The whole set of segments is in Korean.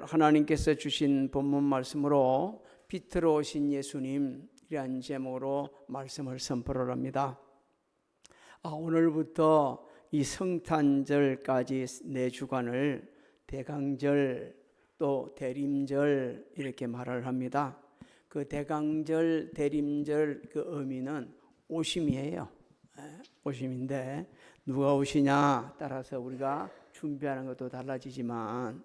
하나님께서 주신 본문 말씀으로 빛으로 오신 예수님이라는 제목으로 말씀을 선포를 합니다. 오늘부터 이 성탄절까지 4주간을 대강절 또 대림절 이렇게 말을 합니다. 그 대강절 대림절 그 의미는 오심이에요. 오심인데 누가 오시냐 따라서 우리가 준비하는 것도 달라지지만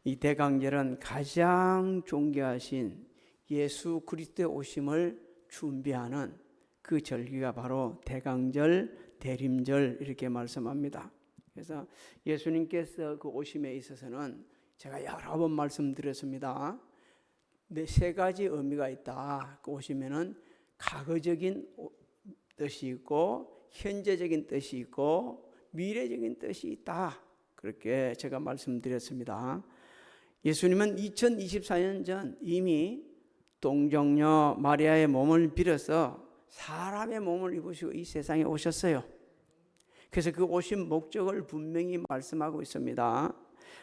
이 대강절은 가장 존귀하신 예수 그리스도의 오심을 준비하는 그 절기가 바로 대강절, 대림절 이렇게 말씀합니다. 그래서 예수님께서 그 오심에 있어서는 제가 여러 번 말씀드렸습니다. 3가지 의미가 있다. 그 오심에는 과거적인 뜻이 있고 현재적인 뜻이 있고 미래적인 뜻이 있다. 그렇게 제가 말씀드렸습니다. 예수님은 2024년 전 이미 동정녀 마리아의 몸을 빌어서 사람의 몸을 입으시고 이 세상에 오셨어요. 그래서 그 오신 목적을 분명히 말씀하고 있습니다.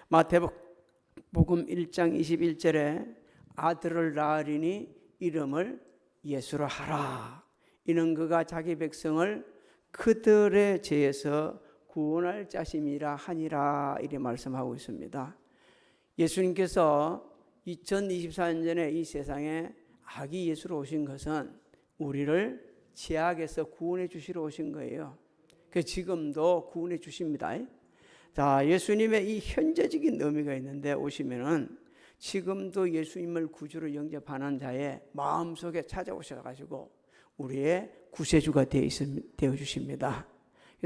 마태복음 1장 21절에 아들을 낳으리니 이름을 예수로 하라. 이는 그가 자기 백성을 그들의 죄에서 구원할 자심이라 하니라. 이렇게 말씀하고 있습니다. 예수님께서 2024년 전에 이 세상에 아기 예수로 오신 것은 우리를 죄악에서 구원해 주시러 오신 거예요. 그래서 지금도 구원해 주십니다. 자, 예수님의 이 현재적인 의미가 있는데 오시면은 지금도 예수님을 구주로 영접하는 자의 마음속에 찾아오셔가지고 우리의 구세주가 되어 주십니다.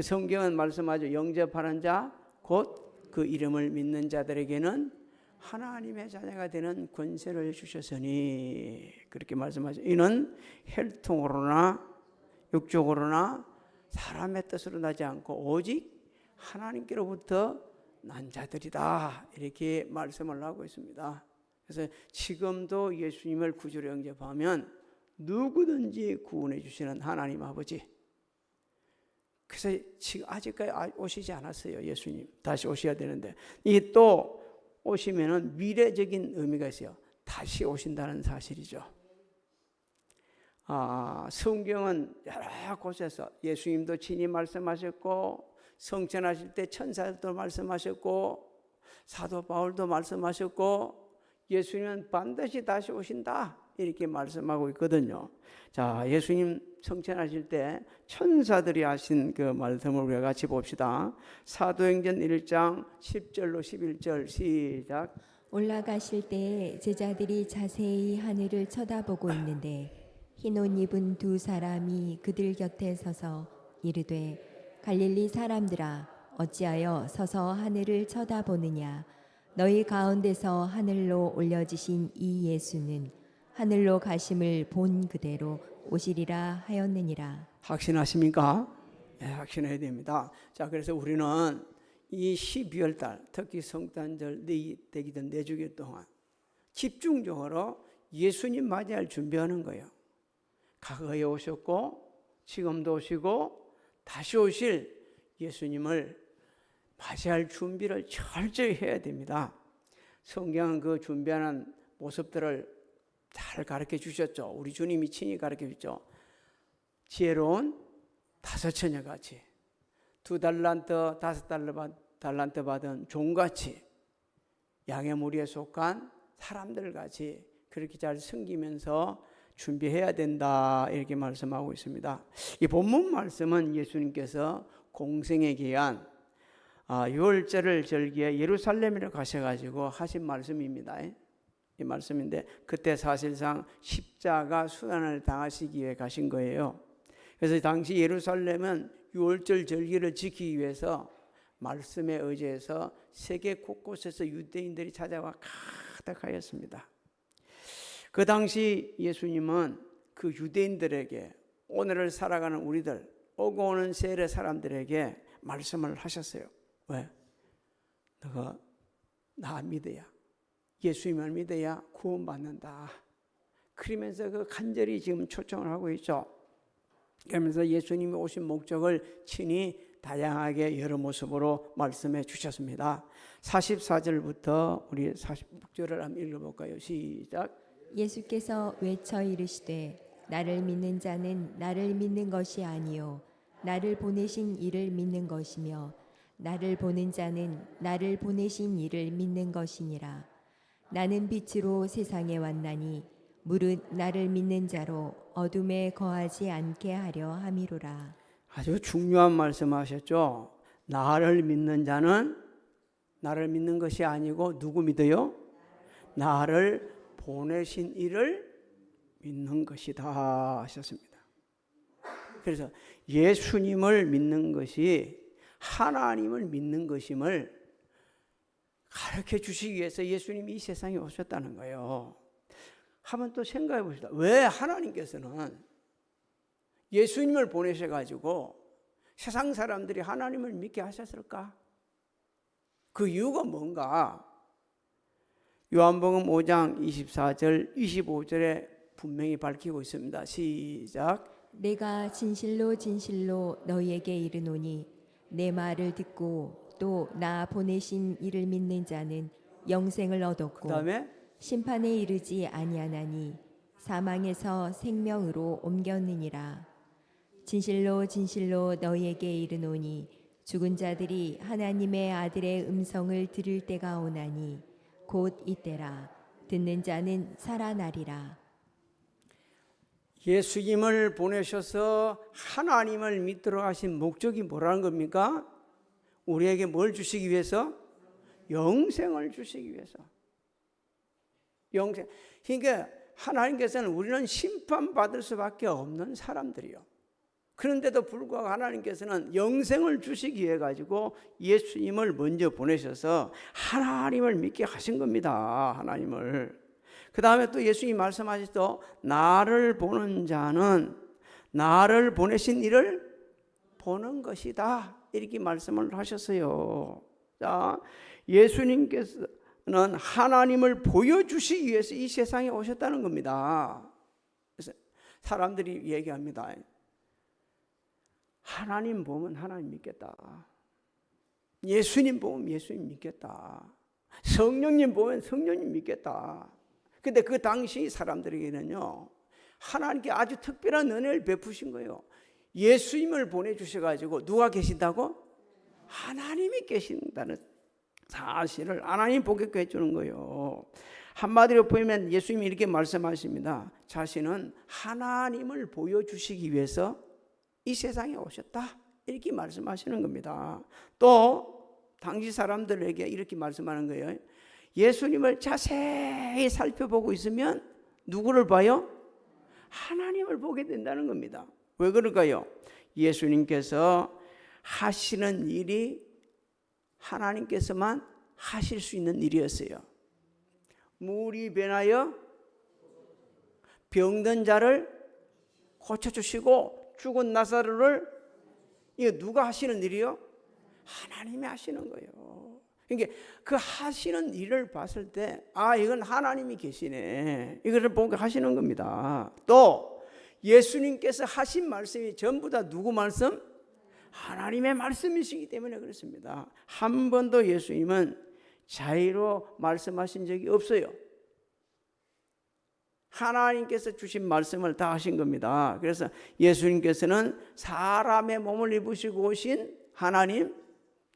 성경은 말씀하죠. 영접하는 자 곧 그 이름을 믿는 자들에게는 하나님의 자녀가 되는 권세를 주셨으니 그렇게 말씀하죠. 이는 혈통으로나 육적으로나 사람의 뜻으로 나지 않고 오직 하나님께로부터 난 자들이다. 이렇게 말씀을 하고 있습니다. 그래서 지금도 예수님을 구주로 영접하면 누구든지 구원해 주시는 하나님 아버지. 그래서 지금 아직까지 오시지 않았어요. 예수님 다시 오셔야 되는데 이게 또 오시면은 미래적인 의미가 있어요. 다시 오신다는 사실이죠. 성경은 여러 곳에서 예수님도 친히 말씀하셨고 성천하실 때 천사들도 말씀하셨고 사도 바울도 말씀하셨고 예수님은 반드시 다시 오신다 이렇게 말씀하고 있거든요. 자, 예수님 성천하실 때 천사들이 하신 그 말씀을 우리가 같이 봅시다. 사도행전 1장 10절로 11절 시작. 올라가실 때 제자들이 자세히 하늘을 쳐다보고 있는데 흰 옷 입은 2사람이 그들 곁에 서서 이르되 갈릴리 사람들아 어찌하여 서서 하늘을 쳐다보느냐. 너희 가운데서 하늘로 올려지신 이 예수는 하늘로 가심을 본 그대로 오시리라 하였느니라. 확신하십니까? 네, 확신해야 됩니다. 자, 그래서 우리는 이 12월 달 특히 성탄절 되기 전 4주기 동안 집중적으로 예수님 맞이할 준비하는 거예요. 과거에 오셨고 지금도 오시고 다시 오실 예수님을 맞이할 준비를 철저히 해야 됩니다. 성경은 그 준비하는 모습들을 잘 가르쳐 주셨죠. 우리 주님이 친히 가르쳐 주셨죠. 지혜로운 5처녀같이 2달란트 5달란트 받은 종같이 양의 무리에 속한 사람들같이 그렇게 잘 섬기면서 준비해야 된다 이렇게 말씀하고 있습니다. 이 본문 말씀은 예수님께서 공생에 기한 6월절을 절기에 예루살렘으로 가셔가지고 하신 말씀입니다. 이 말씀인데 그때 사실상 십자가 수단을 당하시기 위해 가신 거예요. 그래서 당시 예루살렘은 6월절 절기를 지키기 위해서 말씀에 의지해서 세계 곳곳에서 유대인들이 찾아와 가득하였습니다. 그 당시 예수님은 그 유대인들에게 오늘을 살아가는 우리들 오고 오는 세례 사람들에게 말씀을 하셨어요. 왜? 너가 나 믿어야 예수님을 믿어야 구원받는다. 그러면서 그 간절히 지금 초청을 하고 있죠. 그러면서 예수님이 오신 목적을 친히 다양하게 여러 모습으로 말씀해 주셨습니다. 44절부터 우리 46절을 한번 읽어볼까요? 시작. 예수께서 외쳐 이르시되 나를 믿는 자는 나를 믿는 것이 아니요 나를 보내신 이를 믿는 것이며 나를 보는 자는 나를 보내신 이를 믿는 것이니라. 나는 빛으로 세상에 왔나니 무릇 나를 믿는 자로 어둠에 거하지 않게 하려 함이로라. 아주 중요한 말씀하셨죠. 나를 믿는 자는 나를 믿는 것이 아니고 누구 믿어요? 나를 보내신 이를 믿는 것이다 하셨습니다. 그래서 예수님을 믿는 것이 하나님을 믿는 것임을 가르쳐 주시기 위해서 예수님이 이 세상에 오셨다는 거예요. 한번 또 생각해 봅시다. 왜 하나님께서는 예수님을 보내셔가지고 세상 사람들이 하나님을 믿게 하셨을까? 그 이유가 뭔가? 요한복음 5장 24절 25절에 분명히 밝히고 있습니다. 시작. 내가 진실로 진실로 너희에게 이르노니 내 말을 듣고 또 나 보내신 이를 믿는 자는 영생을 얻었고 그다음에 심판에 이르지 아니하나니 사망에서 생명으로 옮겼느니라. 진실로 진실로 너희에게 이르노니 죽은 자들이 하나님의 아들의 음성을 들을 때가 오나니 곧 이때라. 듣는 자는 살아나리라. 예수님을 보내셔서 하나님을 믿도록 하신 목적이 뭐라는 겁니까? 우리에게 뭘 주시기 위해서? 영생을 주시기 위해서. 영생. 그러니까 하나님께서는 우리는 심판받을 수밖에 없는 사람들이요. 그런데도 불구하고 하나님께서는 영생을 주시기 위해 가지고 예수님을 먼저 보내셔서 하나님을 믿게 하신 겁니다. 하나님을. 그 다음에 또 예수님이 말씀하시죠. 나를 보는 자는 나를 보내신 이를 보는 것이다. 이렇게 말씀을 하셨어요. 자, 예수님께서는 하나님을 보여주시기 위해서 이 세상에 오셨다는 겁니다. 그래서 사람들이 얘기합니다. 하나님 보면 하나님 믿겠다. 예수님 보면 예수님 믿겠다. 성령님 보면 성령님 믿겠다. 근데 그 당시 사람들에게는요, 하나님께 아주 특별한 은혜를 베푸신 거예요. 예수님을 보내주셔가지고 누가 계신다고? 하나님이 계신다는 사실을 하나님 보게 해주는 거예요. 한마디로 보면 예수님이 이렇게 말씀하십니다. 자신은 하나님을 보여주시기 위해서 이 세상에 오셨다. 이렇게 말씀하시는 겁니다. 또 당시 사람들에게 이렇게 말씀하는 거예요. 예수님을 자세히 살펴보고 있으면 누구를 봐요? 하나님을 보게 된다는 겁니다. 왜 그럴까요? 예수님께서 하시는 일이 하나님께서만 하실 수 있는 일이었어요. 물이 변하여 병든 자를 고쳐주시고 죽은 나사로를, 이거 누가 하시는 일이요? 하나님이 하시는 거예요. 그러니까 그 하시는 일을 봤을 때, 아, 이건 하나님이 계시네. 이거를 보고 하시는 겁니다. 또 예수님께서 하신 말씀이 전부 다 누구 말씀? 하나님의 말씀이시기 때문에 그렇습니다. 한 번도 예수님은 자의로 말씀하신 적이 없어요. 하나님께서 주신 말씀을 다 하신 겁니다. 그래서 예수님께서는 사람의 몸을 입으시고 오신 하나님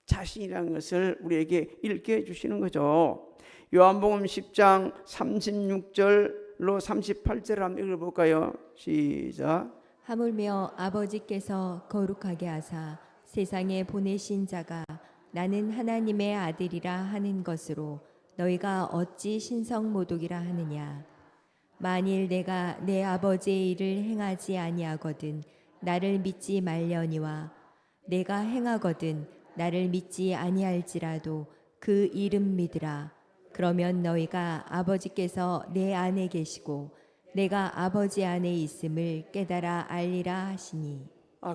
자신이라는 것을 우리에게 읽게 해주시는 거죠. 요한복음 10장 36절로 38절을 한번 읽어볼까요? 시작. 하물며 아버지께서 거룩하게 하사 세상에 보내신 자가 나는 하나님의 아들이라 하는 것으로 너희가 어찌 신성모독이라 하느냐. 만일 내가 내 아버지의 일을 행하지 아니하거든 나를 믿지 말려니와 내가 행하거든 나를 믿지 아니할지라도 그 이름 믿으라. 그러면 너희가 아버지께서 내 안에 계시고 내가 아버지 안에 있음을 깨달아 알리라 하시니.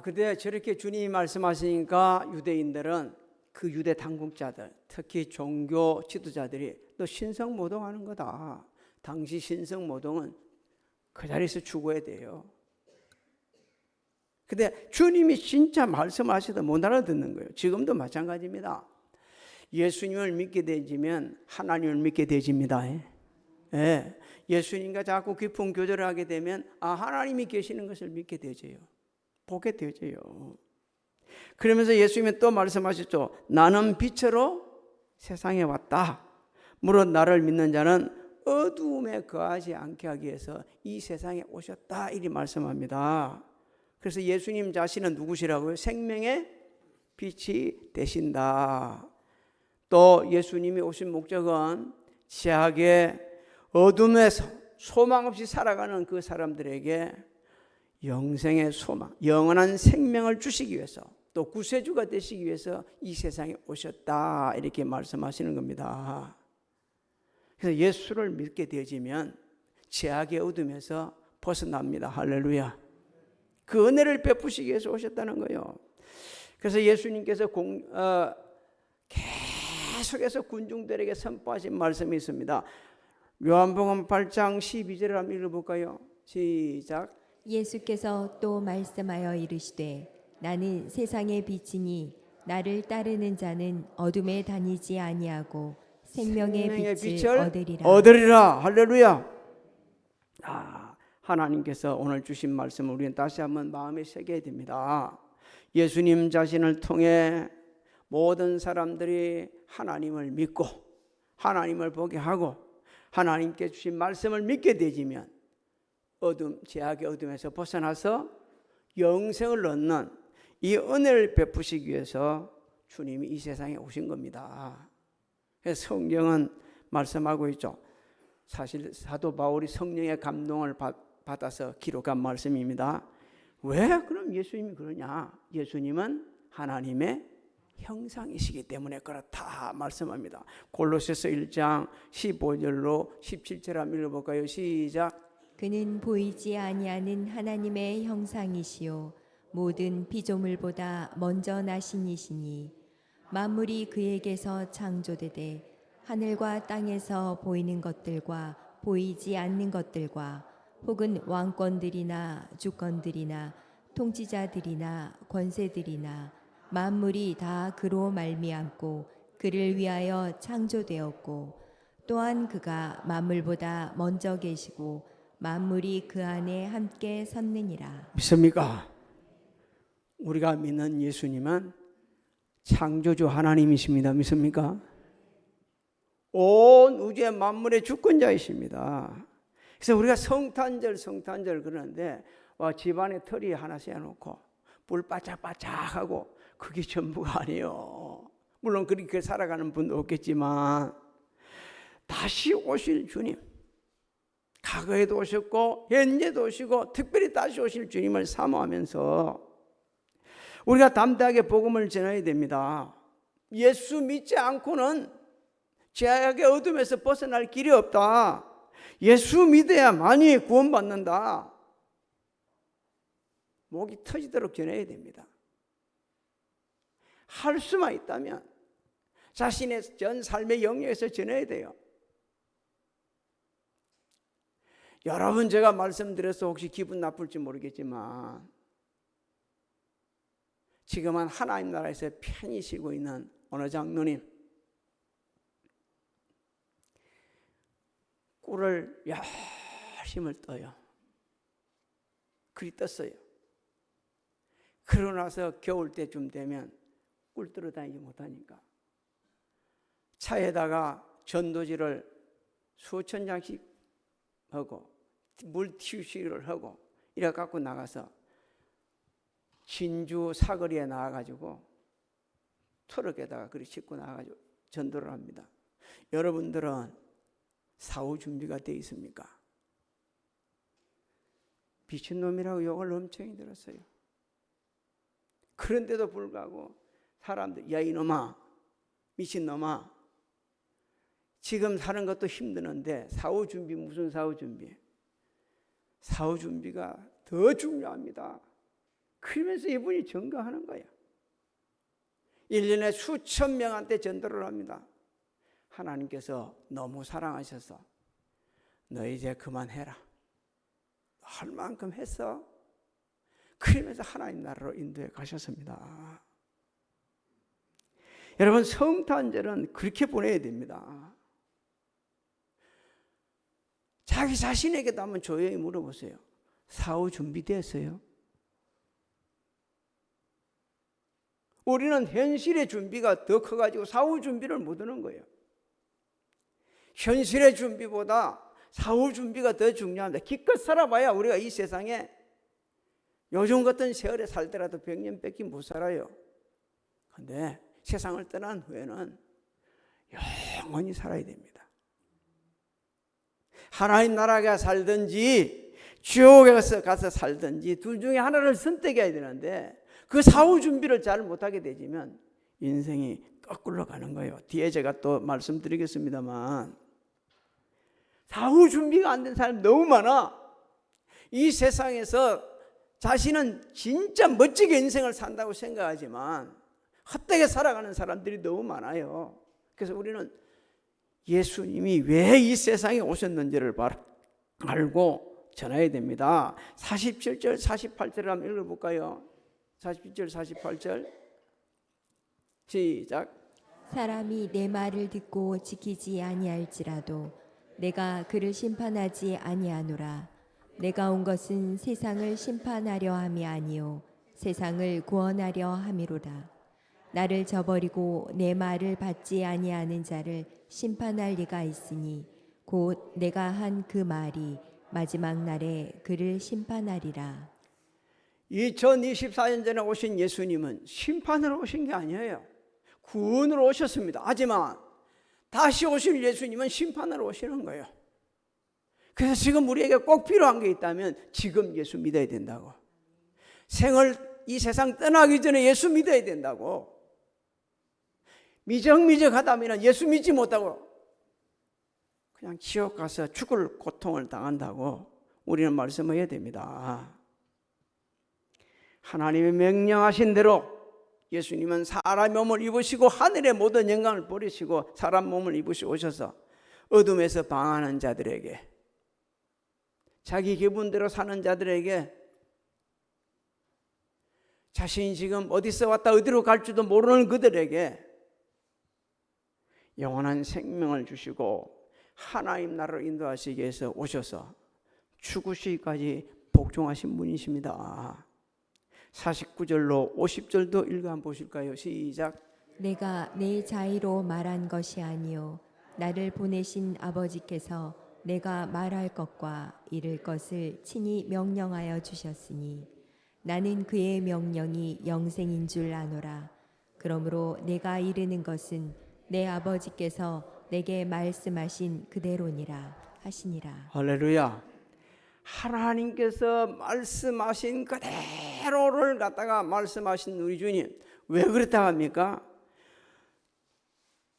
그때 저렇게 주님이 말씀하시니까 유대인들은, 그 유대 당국자들, 특히 종교 지도자들이 너 신성모독하는 거다. 당시 신성모독은 그 자리에서 죽어야 돼요. 근데 주님이 진짜 말씀하셔도 못 알아듣는 거예요. 지금도 마찬가지입니다. 예수님을 믿게 되지면 하나님을 믿게 되집니다. 예. 예수님과 자꾸 깊은 교제를 하게 되면 하나님이 계시는 것을 믿게 되져요. 보게 되져요. 그러면서 예수님은 또 말씀하셨죠. 나는 빛으로 세상에 왔다. 무릇 나를 믿는 자는 어두움에 거하지 않게 하기 위해서 이 세상에 오셨다. 이리 말씀합니다. 그래서 예수님 자신은 누구시라고요? 생명의 빛이 되신다. 또 예수님이 오신 목적은 죄악의 어둠에서 소망 없이 살아가는 그 사람들에게 영생의 소망, 영원한 생명을 주시기 위해서, 또 구세주가 되시기 위해서 이 세상에 오셨다. 이렇게 말씀하시는 겁니다. 그래서 예수를 믿게 되어지면 죄악의 어둠에서 벗어납니다. 할렐루야. 그 은혜를 베푸시기 위해서 오셨다는 거예요. 그래서 예수님께서 계속해서 군중들에게 선포하신 말씀이 있습니다. 요한복음 8장 12절을 한번 읽어볼까요? 시작. 예수께서 또 말씀하여 이르시되 나는 세상의 빛이니 나를 따르는 자는 어둠에 다니지 아니하고 생명의 빛을 얻으리라. 할렐루야. 하나님께서 오늘 주신 말씀을 우리는 다시 한번 마음에 새겨야 됩니다. 예수님 자신을 통해 모든 사람들이 하나님을 믿고 하나님을 보게 하고 하나님께 주신 말씀을 믿게 되지면 어둠, 죄악의 어둠에서 벗어나서 영생을 얻는 이 은혜를 베푸시기 위해서 주님이 이 세상에 오신 겁니다. 그래서 성경은 말씀하고 있죠. 사실 사도 바울이 성령의 감동을 받아서 기록한 말씀입니다. 왜 그럼 예수님이 그러냐? 예수님은 하나님의 형상이시기 때문에 그렇다 말씀합니다. 골로새서 1장 15절로 17절 한번 읽어볼까요? 시작. 그는 보이지 아니하는 하나님의 형상이시요 모든 피조물보다 먼저 나신 이시니 만물이 그에게서 창조되되 하늘과 땅에서 보이는 것들과 보이지 않는 것들과 혹은 왕권들이나 주권들이나 통치자들이나 권세들이나 만물이 다 그로 말미암고 그를 위하여 창조되었고 또한 그가 만물보다 먼저 계시고 만물이 그 안에 함께 섰느니라. 믿습니까? 우리가 믿는 예수님은 창조주 하나님이십니다. 믿습니까? 온 우주의 만물의 주권자이십니다. 그래서 우리가 성탄절 그러는데 집안에 털이 하나 세워놓고 불 바짝바짝하고 그게 전부가 아니에요. 물론 그렇게 살아가는 분도 없겠지만 다시 오실 주님, 과거에도 오셨고 현재도 오시고 특별히 다시 오실 주님을 사모하면서 우리가 담대하게 복음을 전해야 됩니다. 예수 믿지 않고는 죄악의 어둠에서 벗어날 길이 없다. 예수 믿어야만이 구원받는다. 목이 터지도록 전해야 됩니다. 할 수만 있다면 자신의 전 삶의 영역에서 전해야 돼요. 여러분 제가 말씀드려서 혹시 기분 나쁠지 모르겠지만 지금은 하나님 나라에서 편히 쉬고 있는 어느 장로님 꿀을 열심히 떠요. 그리 떴어요. 그러고 나서 겨울 때쯤 되면 꿀 뜨러 다니지 못하니까 차에다가 전도지를 수천 장씩 하고 물 튀우시를 하고 이래 갖고 나가서 진주 사거리에 나와가지고 트럭에다가 그리 싣고 나와가지고 전도를 합니다. 여러분들은 사후 준비가 돼 있습니까? 미친놈이라고 욕을 엄청 들었어요. 그런데도 불구하고 사람들 야 이놈아 미친놈아 지금 사는 것도 힘드는데 사후 준비 무슨 사후 준비? 사후 준비가 더 중요합니다. 그러면서 이분이 전가하는 거야. 1년에 수천 명한테 전도를 합니다. 하나님께서 너무 사랑하셔서 너 이제 그만해라. 할 만큼 했어. 그러면서 하나님 나라로 인도해 가셨습니다. 여러분, 성탄절은 그렇게 보내야 됩니다. 자기 자신에게도 한번 조용히 물어보세요. 사후 준비됐어요? 우리는 현실의 준비가 더 커가지고 사후 준비를 못 하는 거예요. 현실의 준비보다 사후 준비가 더 중요합니다. 기껏 살아봐야 우리가 이 세상에 요즘 같은 세월에 살더라도 100년밖에 못 살아요. 그런데 세상을 떠난 후에는 영원히 살아야 됩니다. 하나님 나라에 살든지 지옥에 가서 살든지 둘 중에 하나를 선택해야 되는데 그 사후 준비를 잘 못하게 되면 인생이 거꾸로 가는 거예요. 뒤에 제가 또 말씀드리겠습니다만 사후 준비가 안 된 사람이 너무 많아. 이 세상에서 자신은 진짜 멋지게 인생을 산다고 생각하지만 헛되게 살아가는 사람들이 너무 많아요. 그래서 우리는 예수님이 왜 이 세상에 오셨는지를 알고 전해야 됩니다. 47절 48절을 한번 읽어볼까요? 47절 48절 시작. 사람이 내 말을 듣고 지키지 아니할지라도 내가 그를 심판하지 아니하노라. 내가 온 것은 세상을 심판하려 함이 아니요 세상을 구원하려 함이로라. 나를 저버리고 내 말을 받지 아니하는 자를 심판할 리가 있으니 곧 내가 한 그 말이 마지막 날에 그를 심판하리라. 2024년 전에 오신 예수님은 심판으로 오신 게 아니에요. 구원으로 오셨습니다. 하지만 다시 오실 예수님은 심판으로 오시는 거예요. 그래서 지금 우리에게 꼭 필요한 게 있다면 지금 예수 믿어야 된다고. 이 세상 떠나기 전에 예수 믿어야 된다고. 미적미적하다면 예수 믿지 못하고 그냥 지옥 가서 죽을 고통을 당한다고 우리는 말씀해야 됩니다. 하나님이 명령하신 대로 예수님은 사람 몸을 입으시고 하늘의 모든 영광을 버리시고 사람 몸을 입으시고 오셔서 어둠에서 방황하는 자들에게, 자기 기분대로 사는 자들에게, 자신이 지금 어디서 왔다 어디로 갈지도 모르는 그들에게 영원한 생명을 주시고 하나님 나라로 인도하시기 위해서 오셔서 죽으시기까지 복종하신 분이십니다. 49절로 50절도 읽어 한번 보실까요? 시작. 내가 내 자의로 말한 것이 아니요 나를 보내신 아버지께서 내가 말할 것과 이를 것을 친히 명령하여 주셨으니 나는 그의 명령이 영생인 줄 아노라. 그러므로 내가 이르는 것은 내 아버지께서 내게 말씀하신 그대로니라 하시니라. 할렐루야. 하나님께서 말씀하신 그대로를 갖다가 말씀하신 우리 주님, 왜 그렇다 합니까?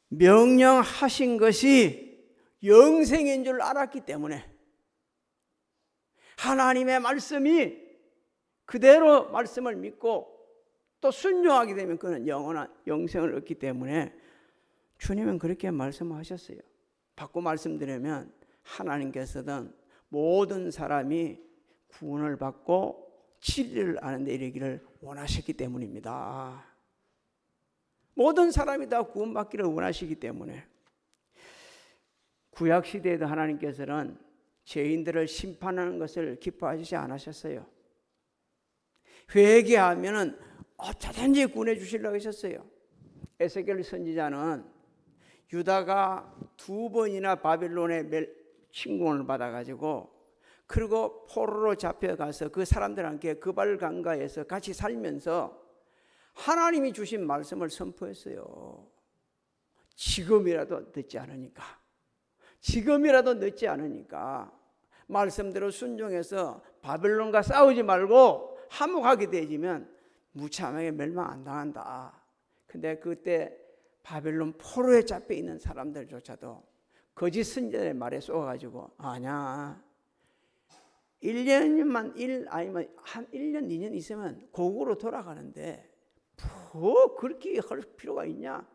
명령하신 것이 영생인 줄 알았기 때문에, 하나님의 말씀이 그대로 말씀을 믿고 또 순종하게 되면 그는 영원한 영생을 얻기 때문에 주님은 그렇게 말씀하셨어요. 바꿔 말씀드리면 하나님께서는 모든 사람이 구원을 받고 진리를 아는 데 이르기를 원하셨기 때문입니다. 모든 사람이 다 구원받기를 원하시기 때문에 구약시대에도 하나님께서는 죄인들을 심판하는 것을 기뻐하시지 않으셨어요. 회개하면 어쩌든지 구원해 주시려고 하셨어요. 에스겔 선지자는 유다가 2번이나 바빌론의 침공을 받아가지고 그리고 포로로 잡혀가서 그 사람들과 함께 그발 강가에서 같이 살면서 하나님이 주신 말씀을 선포했어요. 지금이라도 늦지 않으니까, 지금이라도 늦지 않으니까 말씀대로 순종해서 바빌론과 싸우지 말고 화목하게 되지면 무참하게 멸망 안 당한다. 근데 그때 바빌론 포로에 잡혀 있는 사람들조차도 거짓 선지자의 말에 쏘아가지고 아니야, 1년만 아니면 한 1년 2년 있으면 고국으로 돌아가는데 뭐 그렇게 할 필요가 있냐?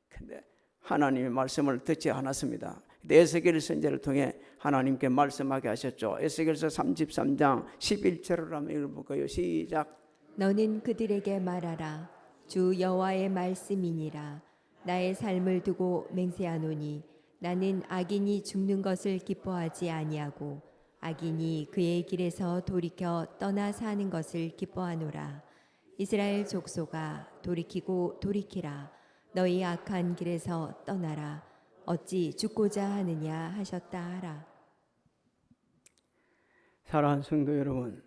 근데 하나님의 말씀을 듣지 않았습니다. 에스겔 선지자를 통해 하나님께 말씀하게 하셨죠. 에스겔서 33장 11절을 한번 읽어볼까요? 시작. 너는 그들에게 말하라. 주 여호와의 말씀이니라. 나의 삶을 두고 맹세하노니 나는 악인이 죽는 것을 기뻐하지 아니하고 악인이 그의 길에서 돌이켜 떠나 사는 것을 기뻐하노라. 이스라엘 족속아 돌이키고 돌이키라. 너희 악한 길에서 떠나라. 어찌 죽고자 하느냐 하셨다 하라. 사랑하는 성도 여러분,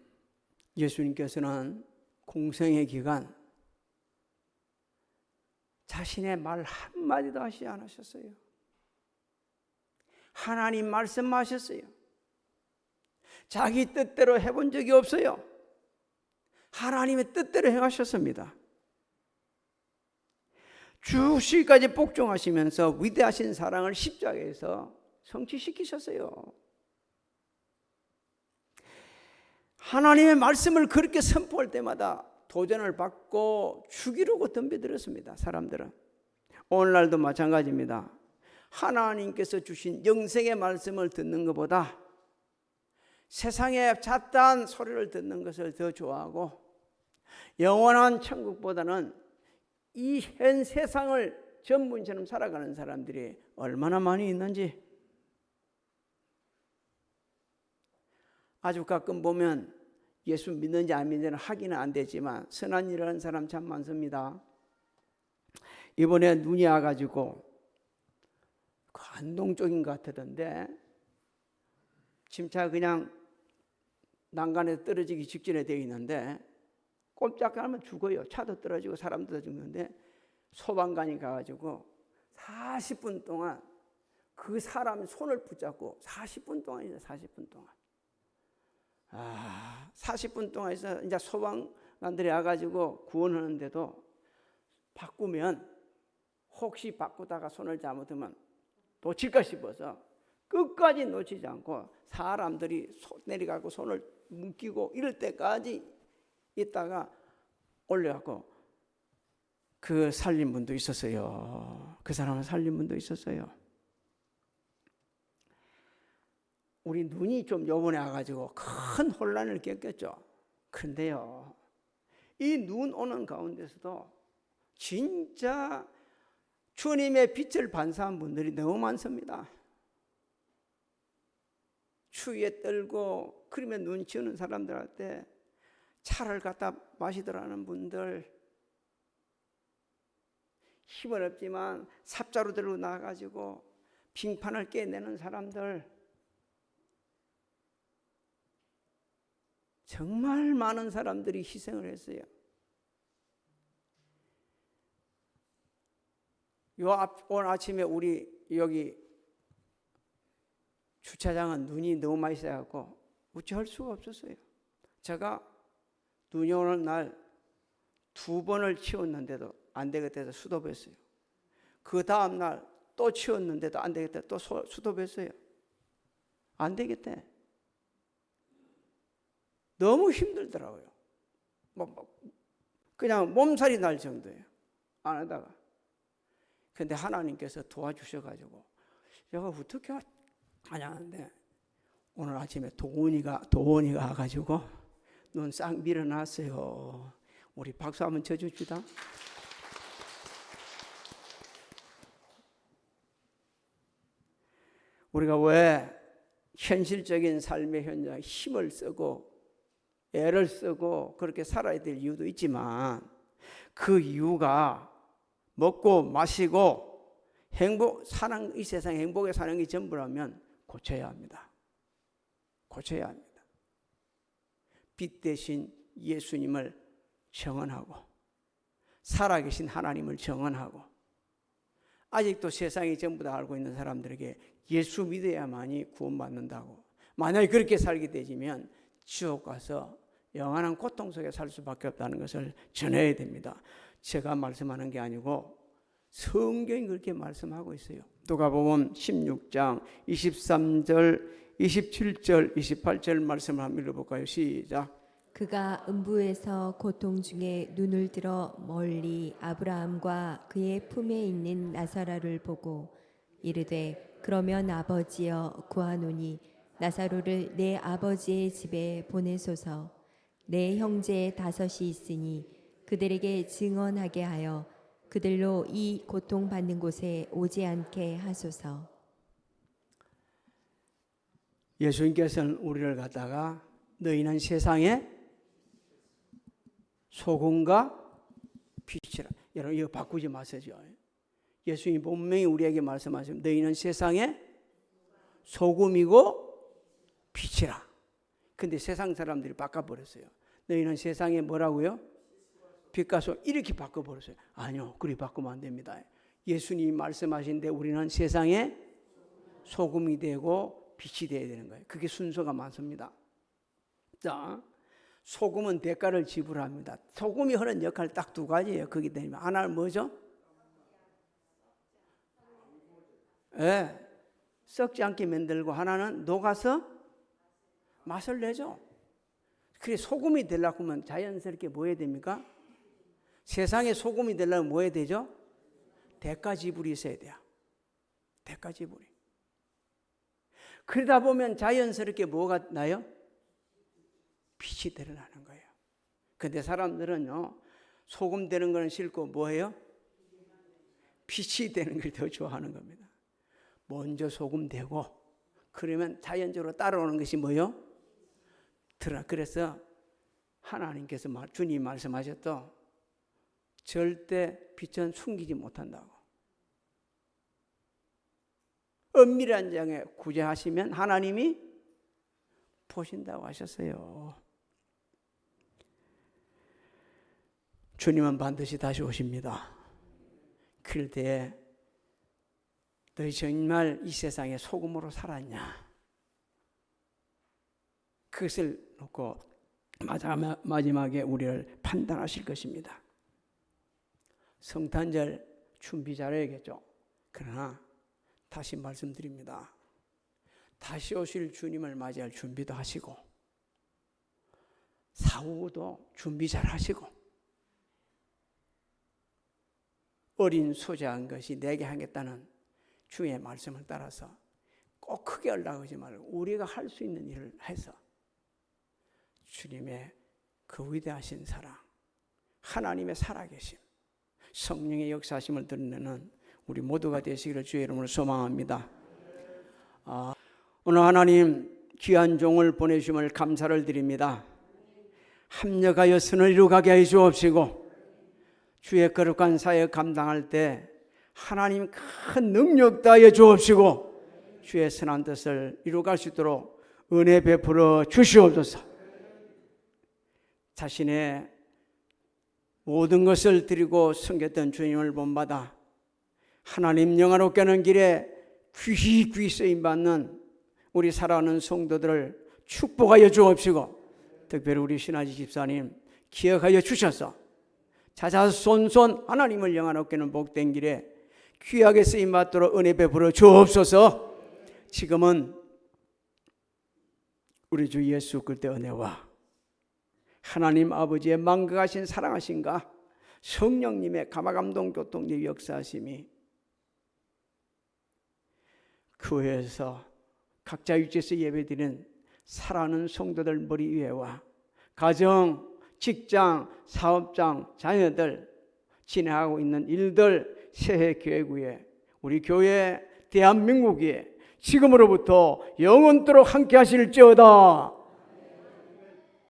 예수님께서는 공생의 기간 자신의 말 한마디도 하시지 않으셨어요. 하나님 말씀하셨어요. 자기 뜻대로 해본 적이 없어요. 하나님의 뜻대로 행하셨습니다. 죽시까지 복종하시면서 위대하신 사랑을 십자가에서 성취시키셨어요. 하나님의 말씀을 그렇게 선포할 때마다 도전을 받고 죽이려고 덤벼들었습니다. 사람들은. 오늘날도 마찬가지입니다. 하나님께서 주신 영생의 말씀을 듣는 것보다 세상의 잡다한 소리를 듣는 것을 더 좋아하고 영원한 천국보다는 이 현 세상을 전문처럼 살아가는 사람들이 얼마나 많이 있는지. 아주 가끔 보면 예수 믿는지 안 믿는지 확인은 안 되지만 선한 일을 하는 사람 참 많습니다. 이번에 눈이 와가지고 그 안동 쪽인 것 같던데 짐차 그냥 난간에 떨어지기 직전에 되어 있는데 꼼짝하면 죽어요. 차도 떨어지고 사람도 죽는데 소방관이 가가지고 40분 동안 그 사람 손을 붙잡고 40분 동안이죠. 40분 동안. 40분 동안 해서 이제 소방관들이 와가지고 구원하는데도 바꾸면 혹시 바꾸다가 손을 잘못하면 놓칠까 싶어서 끝까지 놓치지 않고 사람들이 내려가고 손을 묶이고 이럴 때까지 있다가 올려갖고 그 살린 분도 있었어요. 그 사람을 살린 분도 있었어요. 우리 눈이 좀 요번에 와가지고 큰 혼란을 겪었죠. 그런데요, 이 눈 오는 가운데서도 진짜 주님의 빛을 반사한 분들이 너무 많습니다. 추위에 떨고 그러면 눈 치우는 사람들한테 차를 갖다 마시더라는 분들, 힘은 없지만 삽자루 들고 나가지고 빙판을 깨내는 사람들, 정말 많은 사람들이 희생을 했어요. 오늘 아침에 우리 여기 주차장은 눈이 너무 많이 쌓여갖고 어찌할 수가 없었어요. 제가 눈이 오는 날 2번을 치웠는데도 안 되겠다 해서 수도했어요. 그 다음 날 또 치웠는데도 안 되겠다 또 수도했어요. 안 되겠대. 너무 힘들더라고요. 그냥 몸살이 날 정도예요. 안 하다가. 근데 하나님께서 도와주셔가지고 제가 어떻게 하냐는데 오늘 아침에 도원이가 와가지고 눈 싹 밀어놨어요. 우리 박수 한번 쳐줍시다. 우리가 왜 현실적인 삶의 현장에 힘을 쓰고 애를 쓰고 그렇게 살아야 될 이유도 있지만 그 이유가 먹고 마시고 이 세상 행복에 사는 게 전부라면 고쳐야 합니다. 고쳐야 합니다. 빛 대신 예수님을 정언하고 살아계신 하나님을 정언하고 아직도 세상이 전부 다 알고 있는 사람들에게 예수 믿어야만이 구원받는다고, 만약에 그렇게 살게 되면 지옥 가서 영원한 고통 속에 살 수밖에 없다는 것을 전해야 됩니다. 제가 말씀하는 게 아니고 성경이 그렇게 말씀하고 있어요. 누가복음 16장 23절, 27절, 28절 말씀을 한번 읽어볼까요? 시작. 그가 음부에서 고통 중에 눈을 들어 멀리 아브라함과 그의 품에 있는 나사로를 보고 이르되 그러면 아버지여 구하노니 나사로를 내 아버지의 집에 보내소서. 내 형제 5이 있으니 그들에게 증언하게 하여 그들로 이 고통받는 곳에 오지 않게 하소서. 예수님께서는 우리를 갖다가 너희는 세상에 소금과 빛이라. 여러분 이거 바꾸지 마세요. 예수님이 분명히 우리에게 말씀하시면 너희는 세상에 소금이고 빛이라. 근데 세상 사람들이 바꿔버렸어요. 너희는 세상에 뭐라고요? 빛과 소금 이렇게 바꿔버렸어요. 아니요, 그렇게 바꾸면 안 됩니다. 예수님이 말씀하신데 우리는 세상에 소금이 되고 빛이 되어야 되는 거예요. 그게 순서가 많습니다. 자, 소금은 대가를 지불합니다. 소금이 하는 역할 딱 2가지예요. 거기 되면 하나는 뭐죠? 썩지 않게 만들고 하나는 녹아서 맛을 내죠. 그래 소금이 되려고 하면 자연스럽게 뭐 해야 됩니까? 세상에 소금이 되려면 뭐 해야 되죠? 대가 지불이 있어야 돼요. 대가 지불이. 그러다 보면 자연스럽게 뭐가 나요? 빛이 드러나는 거예요. 근데 사람들은요, 소금 되는 거는 싫고 뭐예요? 빛이 되는 걸 더 좋아하는 겁니다. 먼저 소금 되고 그러면 자연적으로 따라오는 것이 뭐예요? 그래서 하나님께서 주님 말씀하셨죠. 절대 빛은 숨기지 못한다고. 은밀한 장에 구제하시면 하나님이 보신다고 하셨어요. 주님은 반드시 다시 오십니다. 그럴 때에 너희 정말 이 세상에 소금으로 살았냐? 그것을 놓고 마지막에 우리를 판단하실 것입니다. 성탄절 준비 잘해야겠죠. 그러나 다시 말씀드립니다. 다시 오실 주님을 맞이할 준비도 하시고 사후도 준비 잘 하시고 어린 소자한 것이 내게 하겠다는 주의 말씀을 따라서 꼭 크게 하려고 하지 말고 우리가 할 수 있는 일을 해서 주님의 그 위대하신 사랑, 하나님의 살아계심, 성령의 역사심을 드러내는 우리 모두가 되시기를 주의 이름으로 소망합니다. 오늘 하나님 귀한 종을 보내주심을 감사를 드립니다. 합력하여 선을 이루가게 해 주옵시고 주의 거룩한 사역 감당할 때 하나님 큰 능력 다해 주옵시고 주의 선한 뜻을 이루갈 수 있도록 은혜 베풀어 주시옵소서. 자신의 모든 것을 드리고 섬겼던 주님을 본받아 하나님 영화롭게 하는 길에 귀히 쓰임받는 우리 사랑하는 성도들을 축복하여 주옵시고 특별히 우리 신하지 집사님 기억하여 주셔서 자자손손 하나님을 영화롭게 하는 복된 길에 귀하게 쓰임받도록 은혜 베풀어 주옵소서. 지금은 우리 주 예수 그리스도의 은혜와 하나님 아버지의 만극하신 사랑하신가 성령님의 감화감동 교통의 역사하심이 교회에서 각자 위치에서 예배드리는 사랑하는 성도들 머리 위에와 가정, 직장, 사업장, 자녀들 진행하고 있는 일들 새해 계획에 우리 교회 대한민국에 지금으로부터 영원토록 함께 하실지어다.